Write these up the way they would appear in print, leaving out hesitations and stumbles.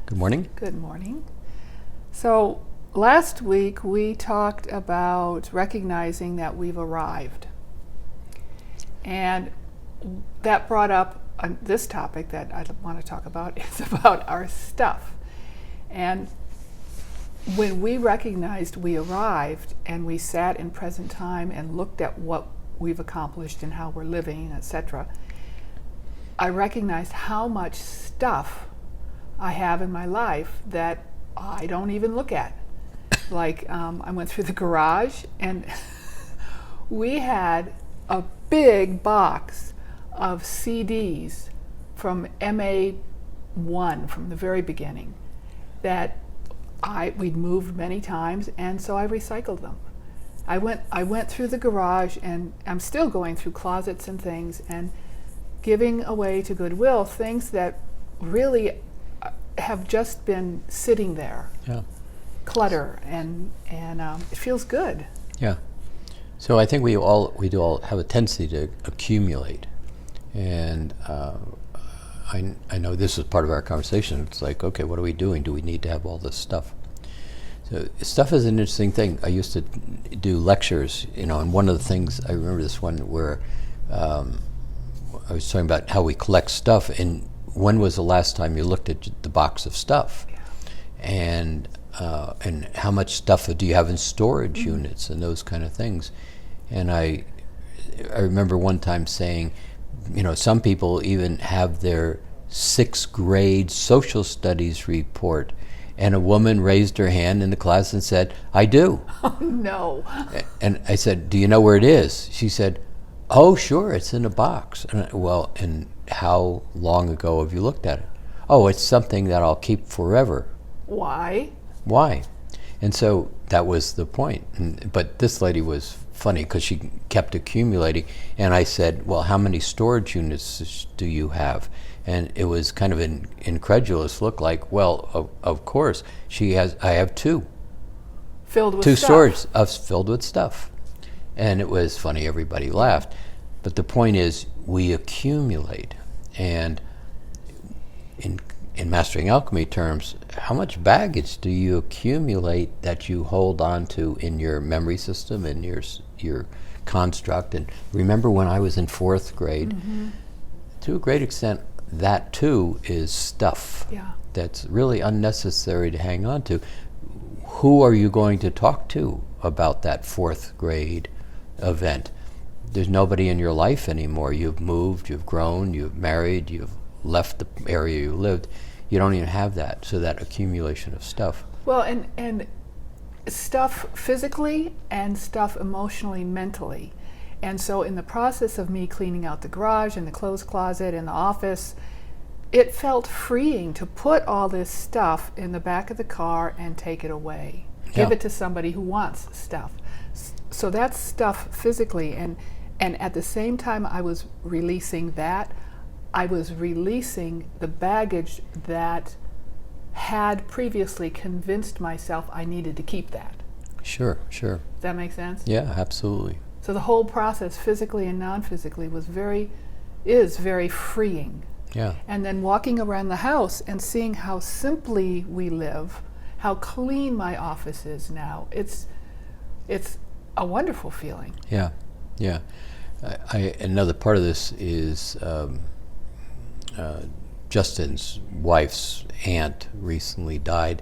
Good morning. Good morning. So last week we talked about recognizing that we've arrived. And that brought up this topic that I want to talk about is about our stuff. And when we recognized we arrived and we sat in present time and looked at what we've accomplished and how we're living, etc., I recognized how much stuff I have in my life that I don't even look at. Like I went through the garage and we had a big box of CDs from MA1 from the very beginning that we'd moved many times, and so I recycled them. I went through the garage, and I'm still going through closets and things and giving away to Goodwill things that really have just been sitting there. Yeah. Clutter, and it feels good. Yeah. So I think we do all have a tendency to accumulate, and I know this is part of our conversation. It's like, okay, what are we doing? Do we need to have all this stuff? So stuff is an interesting thing. I used to do lectures, and one of the things I remember this one where I was talking about how we collect stuff, and when was the last time you looked at the box of stuff? Yeah. And how much stuff do you have in storage units and those kind of things? And I remember one time saying, some people even have their 6th grade social studies report, and a woman raised her hand in the class and said, "I do." Oh no. And I said, "Do you know where it is?" She said, "Oh, sure, it's in a box." Well, and how long ago have you looked at it? "Oh, it's something that I'll keep forever." Why? And so that was the point. But this lady was funny because she kept accumulating. And I said, "Well, how many storage units do you have?" And it was kind of an incredulous look, like, "Well, of course, I have 2. Filled with 2 stuff. storage filled with stuff." And it was funny, everybody laughed. But the point is, we accumulate. And in Mastering Alchemy terms, how much baggage do you accumulate that you hold on to in your memory system, in your construct? And remember when I was in 4th grade, to a great extent, that too is stuff that's really unnecessary to hang on to. Who are you going to talk to about that 4th grade event? There's nobody in your life anymore. You've moved, you've grown, you've married, you've left the area you lived. You don't even have that, so that accumulation of stuff. Well, and stuff physically and stuff emotionally, mentally. And so in the process of me cleaning out the garage and the clothes closet and the office, it felt freeing to put all this stuff in the back of the car and take it away. Give it to somebody who wants stuff. So that's stuff physically, and at the same time I was releasing that, I was releasing the baggage that had previously convinced myself I needed to keep that. Sure. Does that make sense? Yeah, absolutely. So the whole process, physically and non-physically, is very freeing. Yeah. And then walking around the house and seeing how simply we live, how clean my office is now, it's a wonderful feeling. Yeah. Another part of this is Justin's wife's aunt recently died,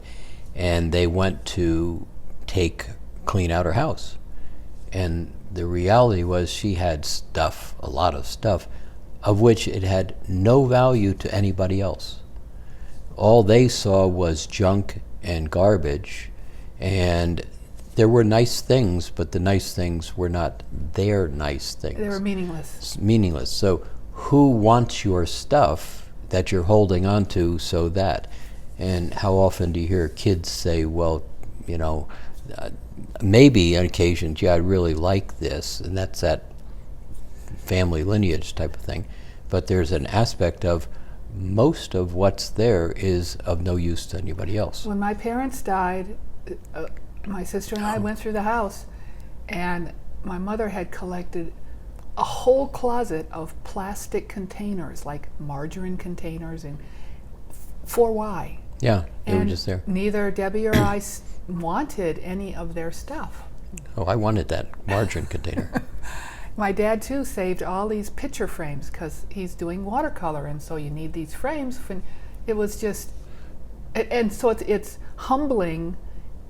and they went to clean out her house. And the reality was she had stuff, a lot of stuff, of which it had no value to anybody else. All they saw was junk and garbage, and there were nice things, but the nice things were not their nice things. They were meaningless. Meaningless. So who wants your stuff that you're holding on to so that? And how often do you hear kids say, well, maybe on occasion, gee, I really like this, and that's that family lineage type of thing. But there's an aspect of most of what's there is of no use to anybody else. When my parents died, my sister and I went through the house, and my mother had collected a whole closet of plastic containers, like margarine containers, and for why? Yeah, they were And just there. neither Debbie or I wanted any of their stuff. Oh, I wanted that margarine container. My dad too saved all these picture frames because he's doing watercolor, and so you need these frames. It was just, and so it's humbling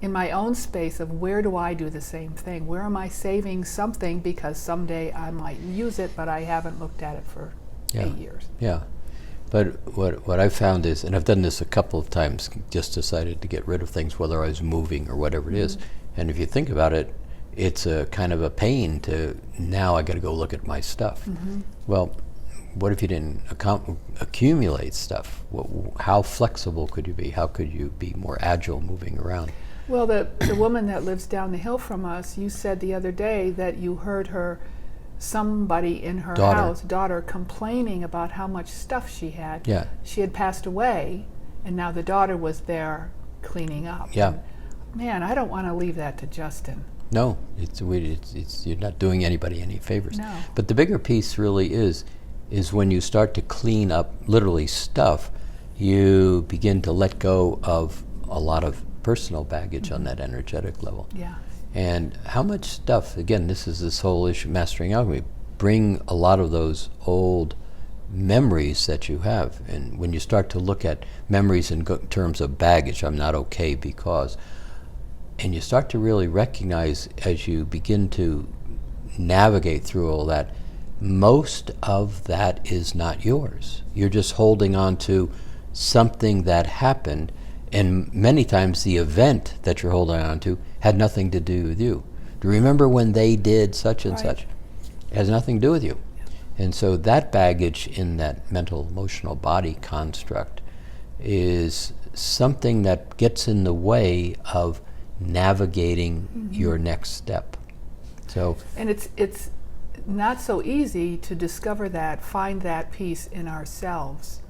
in my own space of where do I do the same thing? Where am I saving something because someday I might use it, but I haven't looked at it for Yeah. 8 years. Yeah. But what I've found is, and I've done this a couple of times, just decided to get rid of things, whether I was moving or whatever it is. And if you think about it, it's a kind of a pain to, now I got to go look at my stuff. Well, what if you didn't accumulate stuff? How flexible could you be? How could you be more agile moving around? Well, the woman that lives down the hill from us, you said the other day that you heard somebody in her daughter, complaining about how much stuff she had. Yeah. She had passed away, and now the daughter was there cleaning up. Yeah. And, man, I don't want to leave that to Justin. No, it's you're not doing anybody any favors. No. But the bigger piece really is when you start to clean up literally stuff, you begin to let go of a lot of personal baggage on that energetic level. Yeah. And how much stuff, again, this whole issue, mastering alchemy, bring a lot of those old memories that you have. And when you start to look at memories in terms of baggage, I'm not okay because, and you start to really recognize as you begin to navigate through all that, most of that is not yours. You're just holding on to something that happened, and many times the event that you're holding on to had nothing to do with you. Do you remember when they did such and such? It has nothing to do with you. And so that baggage in that mental, emotional body construct is something that gets in the way of navigating your next step. So, And it's not so easy to discover that, find that peace in ourselves,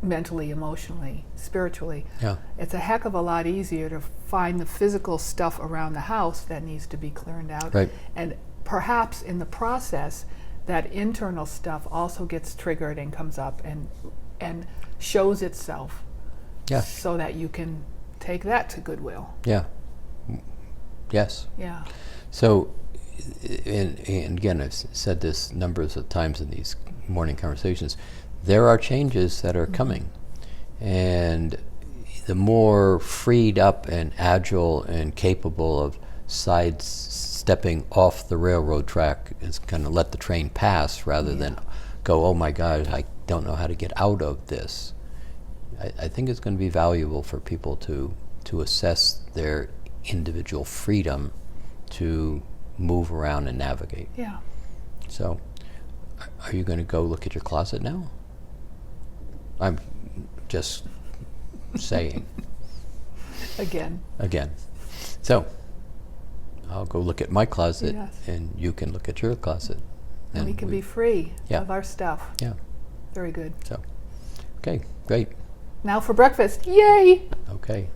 mentally, emotionally, spiritually. yeah, It's a heck of a lot easier to find the physical stuff around the house that needs to be cleared out. Right. And perhaps in the process, that internal stuff also gets triggered and comes up and shows itself, yeah, so that you can take that to goodwill. yeah, yes. Yeah. So, and again, I've said this numbers of times in these morning conversations, there are changes that are coming. And the more freed up and agile and capable of sidestepping off the railroad track is kind of let the train pass rather than go, oh my God, I don't know how to get out of this. I think it's going to be valuable for people to assess their individual freedom to move around and navigate. Yeah. So, are you going to go look at your closet now? I'm just saying. Again. So, I'll go look at my closet, Yes. and you can look at your closet. And we can be free Yeah. of our stuff. Yeah, Very good. so, okay, great. Now for breakfast. Yay! Okay.